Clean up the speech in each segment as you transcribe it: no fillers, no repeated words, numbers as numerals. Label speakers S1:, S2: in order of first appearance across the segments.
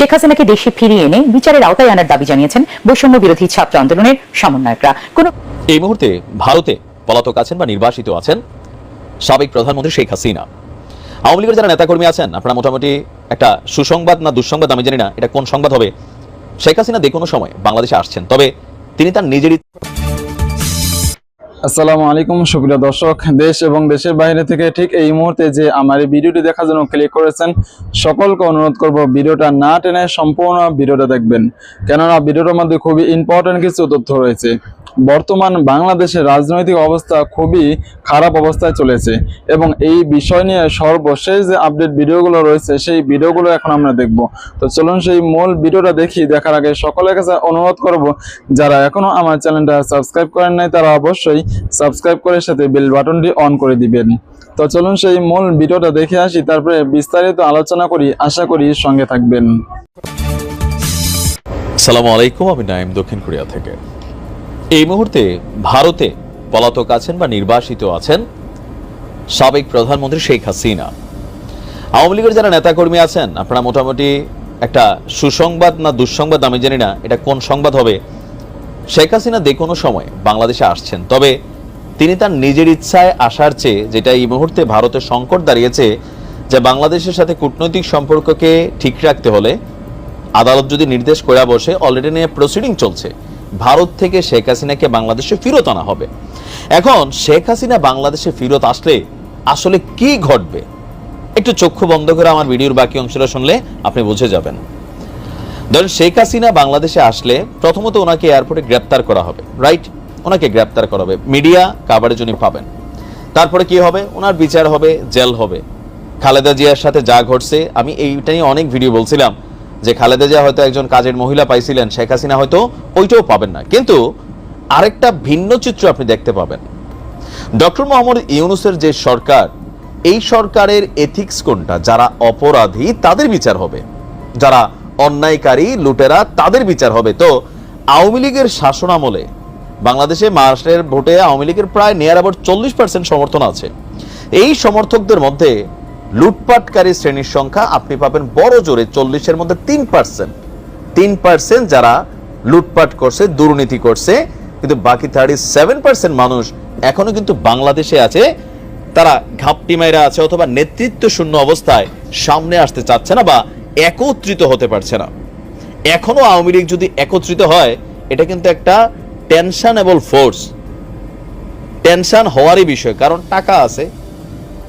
S1: শেখ হাসিনাকে দেশে ফিরিয়ে এনে বিচারের আওতায় আনার দাবি জানিয়েছেন বৈষম্য বিরোধী ছাত্র আন্দোলনের সমন্বয়করা।
S2: এই মুহূর্তে ভারতে পলাতক আছেন বা নির্বাসিত আছেন সাবেক প্রধানমন্ত্রী শেখ হাসিনা। আওয়ামী লীগের যারা নেতাকর্মী আছেন, আপনারা মোটামুটি একটা সুসংবাদ না দুঃসংবাদ আমি জানি না এটা কোন সংবাদ হবে, শেখ হাসিনা যে কোনো সময় বাংলাদেশে আসছেন, তবে তিনি তার নিজেরই।
S3: আসসালামু আলাইকুম সুপ্রিয় দর্শক, দেশ এবং দেশের বাইরে থেকে ঠিক এই মুহূর্তে যে আমার এই ভিডিওটি দেখার জন্য ক্লিক করেছেন সকলকে অনুরোধ করব ভিডিওটা না টেনে সম্পূর্ণ ভিডিওটা দেখবেন, কেননা ভিডিওটার মধ্যে খুবই ইম্পর্টেন্ট কিছু তথ্য রয়েছে। বর্তমান বাংলাদেশের রাজনৈতিক অবস্থা খুবই খারাপ অবস্থায় চলেছে এবং এই বিষয় নিয়ে সর্বশেষ যে আপডেট ভিডিওগুলো রয়েছে সেই ভিডিওগুলো এখন আমরা দেখব। তো চলুন সেই মূল ভিডিওটা দেখি। দেখার আগে সকলের কাছে অনুরোধ করব, যারা এখনো আমার চ্যানেলটা সাবস্ক্রাইব করেন নাই তারা অবশ্যই সাবস্ক্রাইব করে সাথে বেল বাটনটি অন করে দিবেন। তো চলুন সেই মূল ভিডিওটা দেখে আসি, তারপরে বিস্তারিত আলোচনা করি। আশা করি সঙ্গে থাকবেন।
S2: আসসালামু আলাইকুম, আমি নাইম দক্ষিণ কোরিয়া থেকে। এই মুহূর্তে ভারতে পলাতক আছেন বা নির্বাসিত আছেন সাবেক প্রধানমন্ত্রী শেখ হাসিনা। আওয়ামী লীগের যারা নেতাকর্মী আছেন, আপনারা মোটামুটি একটা সুসংবাদ না দুঃসংবাদ আমি জানি না এটা কোন সংবাদ হবে, শেখ হাসিনা যে কোনো সময় বাংলাদেশে আসছেন, তবে তিনি তার নিজের ইচ্ছায় আসার চেয়ে, যেটা এই মুহূর্তে ভারতের সংকট দাঁড়িয়েছে যে বাংলাদেশের সাথে কূটনৈতিক সম্পর্ককে ঠিক রাখতে হলে আদালত যদি নির্দেশ করে বসে, অলরেডি নিয়ে প্রসিডিং চলছে, ভারত থেকে শেখ হাসিনাকে বাংলাদেশে ফেরত আনা হবে। এখন শেখ হাসিনা বাংলাদেশে ফেরত আসলে আসলে কি ঘটবে, একটু চক্ষু বন্ধ করে আমার ভিডিওর বাকি অংশটা শুনলে আপনি বুঝে যাবেন। ধরেন শেখ হাসিনা বাংলাদেশে আসলে প্রথমত ওনাকে এয়ারপোর্টে গ্রেপ্তার করা হবে, রাইট? ওনাকে গ্রেপ্তার করা হবে, মিডিয়া কাভারেজ উনি পাবেন। তারপরে কি হবে? ওনার বিচার হবে, জেল হবে। খালেদা জিয়ার সাথে যা ঘটছে, আমি এইটা নিয়ে অনেক ভিডিও বলছিলাম যে খালেদা জিয়া হয়তো একজন কাজের মহিলা পাইছিলেন, শেখ হাসিনা হয়তো ওইটাও পাবেন না। কিন্তু আরেকটা ভিন্ন চিত্র আপনি দেখতে পাবেন। ডক্টর মোহাম্মদ ইউনূসের যে সরকার, এই সরকারের এথিক্স কোনটা? যারা অপরাধী তাদের বিচার হবে, যারা অন্যায়কারী লুটেরা তাদের বিচার হবে। তো আওয়ামী লীগের শাসনামলে বাংলাদেশে মাসের ভোটে আওয়ামী লীগের প্রায় নিয়ার অ্যাবাউট 40% সমর্থন আছে। এই সমর্থকদের মধ্যে লুটপাটকারী শ্রেণীর সংখ্যা আপনি পাবেন বড় জোরে 40-এর মধ্যে 3% যারা লুটপাট করছে, দুর্নীতি করছে। কিন্তু বাকি 37% মানুষ এখনো কিন্তু বাংলাদেশে আছে, তারা ঘাপটি মাইরা আছে অথবা নেতৃত্ব শূন্য অবস্থায় সামনে আসতে চাচ্ছে না বা একত্রিত হতে পারছে না। এখনো আওয়ামী লীগ যদি একত্রিত হয়, এটা কিন্তু একটা টেনশনেবল ফোর্স, টেনশন হওয়ারই বিষয়, কারণ টাকা আছে,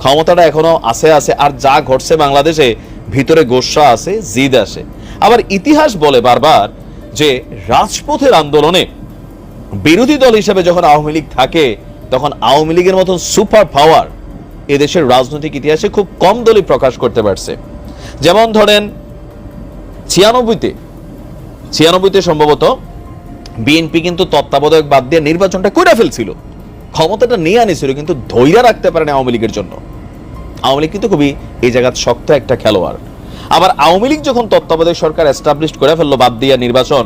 S2: ক্ষমতাটা এখনো আছে। আর যা ঘটছে বাংলাদেশে, ভিতরে গোসা আছে, জিদ আসে। আবার ইতিহাস বলে বারবার যে রাজপথের আন্দোলনে বিরোধী দল হিসেবে যখন আওয়ামী লীগ থাকে, তখন আওয়ামী লীগের মতন সুপার পাওয়ার এদেশের রাজনৈতিক ইতিহাসে খুব কম দলই প্রকাশ করতে পারছে। যেমন ধরেন 96-তে সম্ভবত বিএনপি কিন্তু তত্ত্বাবধায়ক বাদ দিয়ে নির্বাচনটা করে ফেলছিল, ক্ষমতাটা নিয়ে আনিছিল, কিন্তু ধৈর্য রাখতে পারে না আওয়ামী লীগের জন্য। আওয়ামী লীগ কিন্তু খুবই এই জায়গায় শক্ত একটা খেলোয়াড়। আবার আওয়ামী লীগ যখন তত্ত্বাবধায়ক সরকার এস্টাবলিশ করে ফেললো বাদ দিয়া নির্বাচন,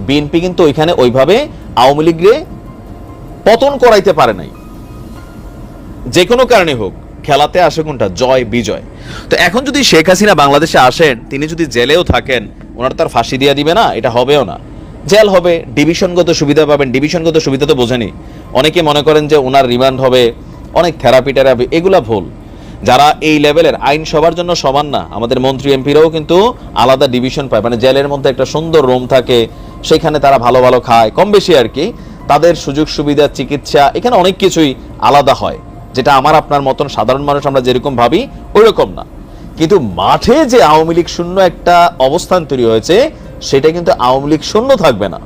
S2: বিএনপি কিন্তু ওইখানে ওইভাবে আওয়ামী লীগরে পতন করাইতে পারে নাই। যে কোনো কারণে হোক, খেলাতে আসে কোনটা? জয় বিজয়। তো এখন যদি শেখ হাসিনা বাংলাদেশে আসেন, তিনি যদি জেলেও থাকেন, ওনার তার ফাঁসি দিয়ে দিবে না, এটা হবেও না। জেল হবে, ডিভিশনগত সুবিধা পাবেন। ডিভিশনগত সুবিধা তো বোঝেনি। অনেকে মনে করেন যে ওনার রিমান্ড হবে, অনেক থেরাপি টেরাপি, এগুলা ভুল। যারা এই লেভেলের, আইন সবার জন্য সমান না। আমাদের মন্ত্রী এমপিরাও কিন্তু আলাদা ডিভিশন পায়, মানে জেলের মধ্যে একটা সুন্দর রুম থাকে, সেখানে তারা ভালো ভালো খায়, কম বেশি আর কি। তাদের সুযোগ সুবিধা, চিকিৎসা, এখানে অনেক কিছুই আলাদা হয়, যেটা আমার আপনার মতন সাধারণ মানুষ আমরা যেরকম ভাবি ওই রকম না। কিন্তু মাঠে যে আওয়ামী লীগ শূন্য একটা অবস্থান তৈরি হয়েছে, সেটা কিন্তু আওয়ামী লীগ শূন্য থাকবে না।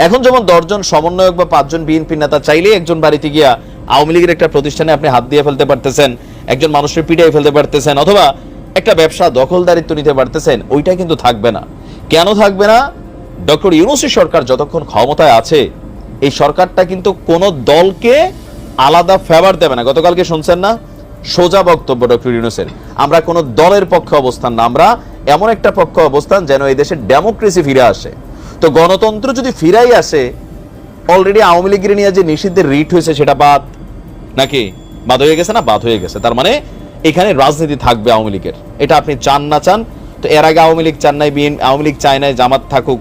S2: এখন যেমন 10 জন সমন্বয়ক বা 5 জন বিএনপি নেতা চাইলে একজন বাড়িতে গিয়া আওয়ামী লীগের একটা প্রতিষ্ঠানে আপনি হাত দিয়ে ফেলতে পারতেছেন, একজন মানুষের পিটাই ফেলতে পারতেছেন, অথবা একটা ব্যবসা দখলদারিত্ব নিতে পারতেছেন, ওইটা কিন্তু থাকবে না। কেন থাকবে না? ডক্টর ইউনূসের সরকার যতক্ষণ ক্ষমতায় আছে, এই সরকারটা কিন্তু কোনো দলকে আলাদা ফেভার দেবে না। গতকালকে শুনছেন না, সোজা বক্তব্য ডক্টর ইউনূসের, আমরা কোনো দলের পক্ষে অবস্থান না, আমরা এমন একটা পক্ষে অবস্থান যেন এই দেশের ডেমোক্রেসি ফিরে আসে। তো গণতন্ত্র যদি ফিরাই আসে, অলরেডি আওয়ামী লীগের নিয়ে যে নিষিদ্ধের রিট হয়েছে সেটা বাদ নাকি? বাদ হয়ে গেছে না? বাদ হয়ে গেছে। তার মানে এখানে রাজনীতি থাকবে আওয়ামী লীগের, এটা আপনি চান না চান তো এর আগে আওয়ামী লীগ চান নাই, আওয়ামী লীগ চায় নাই জামাত থাকুক,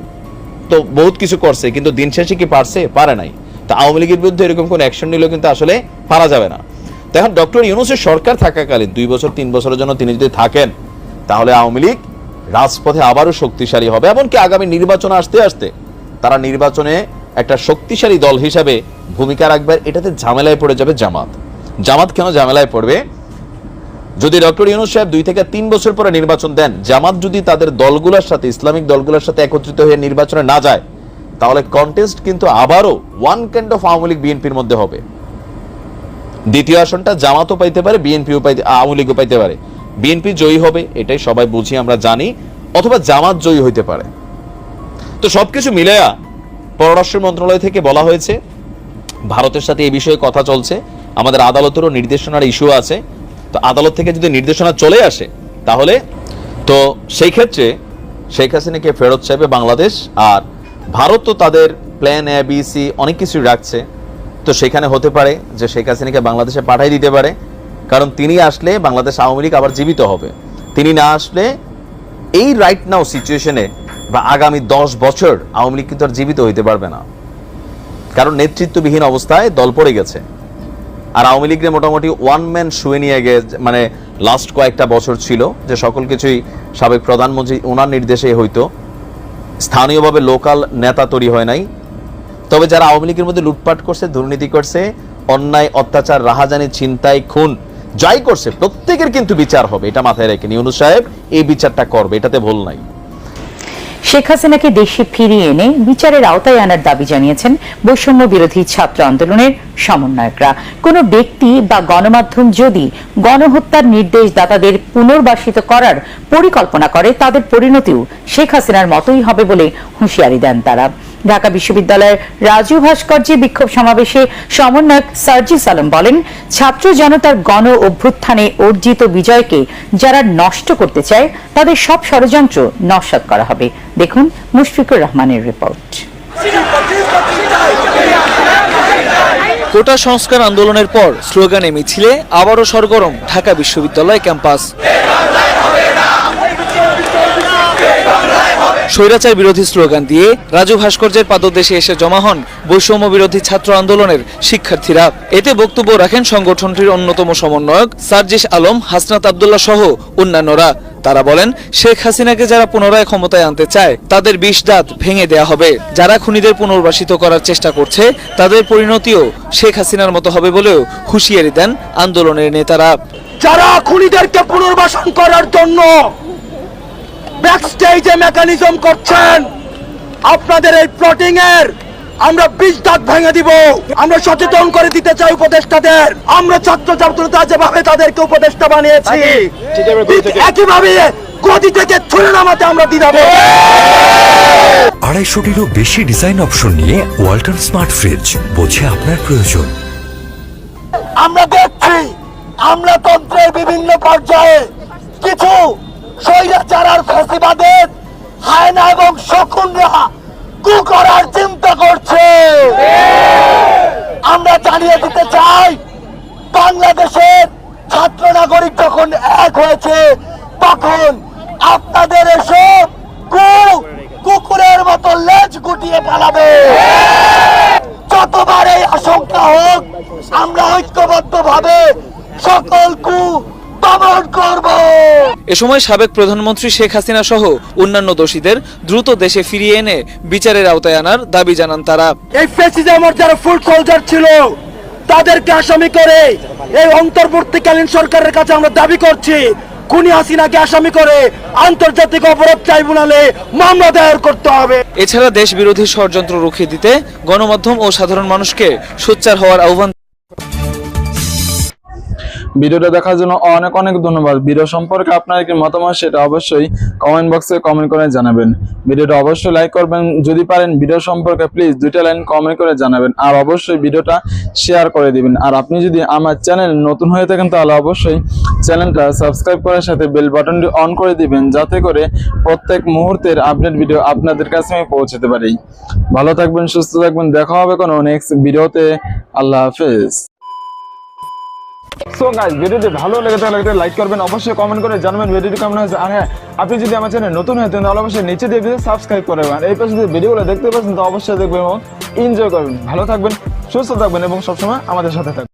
S2: তো বহুত কিছু করছে, কিন্তু দিন শেষে কি পারছে? পারে নাই। তো আওয়ামী লীগের বিরুদ্ধে এরকম কোন অ্যাকশন নিলেও কিন্তু আসলে পারা যাবে না। তো এখন ডক্টর ইউনূসের সরকার থাকাকালীন 2 বছর 3 বছরের জন্য তিনি যদি থাকেন, তাহলে আওয়ামী লীগ রাজপথে আবারও শক্তিশালী হবে। এমনকি আগামী নির্বাচন আসতে আসতে তারা নির্বাচনে একটা শক্তিশালী দল হিসাবে ভূমিকা রাখবে। এটাতে ঝামেলায় পড়ে যাবে জামাত। জামাত কেন ঝামেলায় পড়বে? যদি ডক্টর ইউনূস সাহেব 2 থেকে 3 বছর পরে নির্বাচন দেন, জামাত যদি তাদের দলগুলোর সাথে, ইসলামিক দলগুলোর সাথে একত্রিত হয়ে নির্বাচনে না যায়, তাহলে কন্টেস্ট কিন্তু আবারও one kind of Awami League বিএনপির মধ্যে হবে। দ্বিতীয় আসনটা জামাতও পাইতে পারে, বিএনপিও পাইতে, আওয়ামী লীগও পাইতে পারে। বিএনপি জয়ী হবে, এটাই সবাই বুঝি, আমরা জানি, অথবা জামাত জয়ী হইতে পারে। তো সবকিছু মিলায়া পররাষ্ট্র মন্ত্রণালয় থেকে বলা হয়েছে ভারতের সাথে এই বিষয়ে কথা চলছে, আমাদের আদালতেরও নির্দেশনার ইস্যু আছে। তো আদালত থেকে যদি নির্দেশনা চলে আসে, তাহলে তো সেই ক্ষেত্রে শেখ হাসিনাকে ফেরত চাইবে বাংলাদেশ। আর ভারত তো তাদের প্ল্যান এ বি সি অনেক কিছু রাখছে। তো সেখানে হতে পারে যে শেখ হাসিনাকে বাংলাদেশে পাঠাই দিতে পারে, কারণ তিনি আসলে বাংলাদেশ আওয়ামী লীগ আবার জীবিত হবে। তিনি না আসলে এই রাইট নাও সিচুয়েশনে বা আগামী 10 বছর আওয়ামী লীগ কিন্তু আর জীবিত হইতে পারবে না, কারণ নেতৃত্ববিহীন অবস্থায় দল পড়ে গেছে। আর আওয়ামী লীগের মোটামুটি ওয়ান ম্যান শুয়ে নিয়ে মানে লাস্ট কয়েকটা বছর ছিল যে সকল কিছুই সাবেক প্রধানমন্ত্রী ওনার নির্দেশে হইতো, স্থানীয়ভাবে লোকাল নেতা তৈরি হয় নাই। তবে যারা আওয়ামী লীগের মধ্যে লুটপাট করছে, দুর্নীতি করছে, অন্যায় অত্যাচার, রাহাজানি, ছিনতাই, খুন যাই করছে, প্রত্যেকের কিন্তু বিচার হবে। এটা মাথায় রেখে ইউনূস সাহেব এই বিচারটা করবে, এটাতে ভুল নাই।
S1: শেখ হাসিনাকে দেশে ফিরিয়ে এনে বিচারের আওতায় আনার দাবি জানিয়েছেন বৈষম্য বিরোধী ছাত্র আন্দোলনের সমন্বয়করা। কোন ব্যক্তি বা গণমাধ্যম যদি গণহত্যার নির্দেশদাতাদের পুনর্বাসিত করার পরিকল্পনা করে, তাদের পরিণতিও শেখ হাসিনার মতোই হবে বলে হুঁশিয়ারি দেন তারা। ঢাকা বিশ্ববিদ্যালয়ের রাজু ভাস্কর্যে বিক্ষোভ সমাবেশে সমন্বয়ক সার্জিস আলম বলেন, ছাত্র জনতার গণ অভ্যুত্থানে অর্জিত বিজয়কে যারা নষ্ট করতে চায়, তাদের সব ষড়যন্ত্র নস্যাৎ করা হবে। দেখুন মুশফিকুর রহমানের রিপোর্ট।
S4: কোটা সংস্কার আন্দোলনের পর স্লোগানে মিছিলে আবারও সরগরম ঢাকা বিশ্ববিদ্যালয় ক্যাম্পাস। স্বৈরাচার বিরোধী স্লোগান দিয়ে রাজু ভাস্কর্যের পাদদেশে এসে জমা হন বৈষম্য বিরোধী ছাত্র আন্দোলনের শিক্ষার্থীরা। এতে বক্তব্য রাখেন সংগঠনটির অন্যতম সমন্বয়ক সার্জিস আলম, হাসনাত আব্দুল্লাহ সহ অন্যান্যরা। তারা বলেন, শেখ হাসিনাকে যারা পুনরায় ক্ষমতায় আনতে চায়, তাদের 20 দাঁত ভেঙে দেয়া হবে। যারা খুনিদের পুনর্বাসিত করার চেষ্টা করছে, তাদের পরিণতিও শেখ হাসিনার মতো হবে বলেও হুঁশিয়ারি দেন আন্দোলনের নেতারা।
S5: যারা খুনিদেরকে পুনর্বাসন করার জন্য ব্যাকস্টেজে মেকানিজম করছেন, আপনাদের এই প্লটিং এর আমরা 20 দাঁত ভেঙে দিব। আমরা সচেতন করে দিতে চাই উপদেষ্টাদের। আমরা ছাত্র ছাত্রতা যেভাবে তাদেরকে উপদেষ্টা বানিয়েছি, একইভাবে গদি থেকে ছুড়ে নামাতে আমরা দিদাবো।
S6: 250-টিরও বেশি ডিজাইন অপশন নিয়ে ওয়ালটন স্মার্ট ফ্রিজ, বোঝে আপনার প্রয়োজন।
S5: আমরা দেখছি আমলাতন্ত্রের বিভিন্ন পর্যায়ে কিছু স্বৈরাচার আর ফ্যাসিবাদের হায়না এবং শকুনরা কু করার চিন্তা করছে। আমরা জানিয়ে দিতে চাই, বাংলাদেশের ছাত্র নাগরিক যখন এক হয়েছে, তখন আপনাদের এসব কুকুরের মতো লেজ গুটিয়ে পালাবে। যতবার এই আশঙ্কা হোক, আমরা ঐক্যবদ্ধভাবে সকল দমন করব।
S4: এ সময় সাবেক প্রধানমন্ত্রী শেখ হাসিনা সহ অন্যান্য দোষীদের দ্রুত দেশে ফিরিয়ে এনে বিচারের আওতায় আনার দাবি জানান তারা।
S5: এই ফ্যাসিজমের যারা ফুট সোলজার ছিল, তাদেরকে আসামি করে এই অন্তর্বর্তীকালীন সরকারের কাছে আমরা দাবি করছি, খুনি হাসিনাকে আসামি করে আন্তর্জাতিক অপরাধ ট্রাইব্যুনালে মামলা দায়ের করতে হবে।
S4: এছাড়া দেশ বিরোধী ষড়যন্ত্র রুখে দিতে গণমাধ্যম ও সাধারণ মানুষকে সোচ্চার হওয়ার আহ্বান।
S3: ভিডিওটা দেখার জন্য অনেক অনেক ধন্যবাদ। ভিডিও সম্পর্কে আপনার কি মতামত সেটা অবশ্যই কমেন্ট বক্সে কমেন্ট করে জানাবেন। ভিডিওটা অবশ্যই লাইক করবেন, যদি পারেন ভিডিও সম্পর্কে প্লিজ 2টা লাইন কমেন্ট করে জানাবেন, আর অবশ্যই ভিডিওটা শেয়ার করে দিবেন। আর আপনি যদি আমার চ্যানেল নতুন হয়ে থাকেন, তাহলে অবশ্যই চ্যানেলটা সাবস্ক্রাইব করার সাথে বেল বাটনটি অন করে দিবেন, যাতে করে প্রত্যেক মুহূর্তের আপডেট ভিডিও আপনাদের কাছে আমি পৌঁছাতে পারি। ভালো থাকবেন, সুস্থ থাকবেন, দেখা হবে কোনো নেক্সট ভিডিওতে। আল্লাহ হাফেজ। সো গাইস, ভিডিওটি ভালো লেগে থাকলে লাইক করবেন, অবশ্যই কমেন্ট করে জানাবেন ভিডিওটি কেমন হয়েছে। আর হ্যাঁ, আপনি যদি আমার চ্যানেল নতুন হয়ে থাকেন তাহলে অবশ্যই নিচে দিয়ে সাবস্ক্রাইব করবেন। আর এই পাশে যে ভিডিওগুলো দেখতে পাচ্ছেন তো অবশ্যই দেখবেন এবং এনজয় করবেন। ভালো থাকবেন, সুস্থ থাকবেন এবং সবসময় আমাদের সাথে থাকবেন।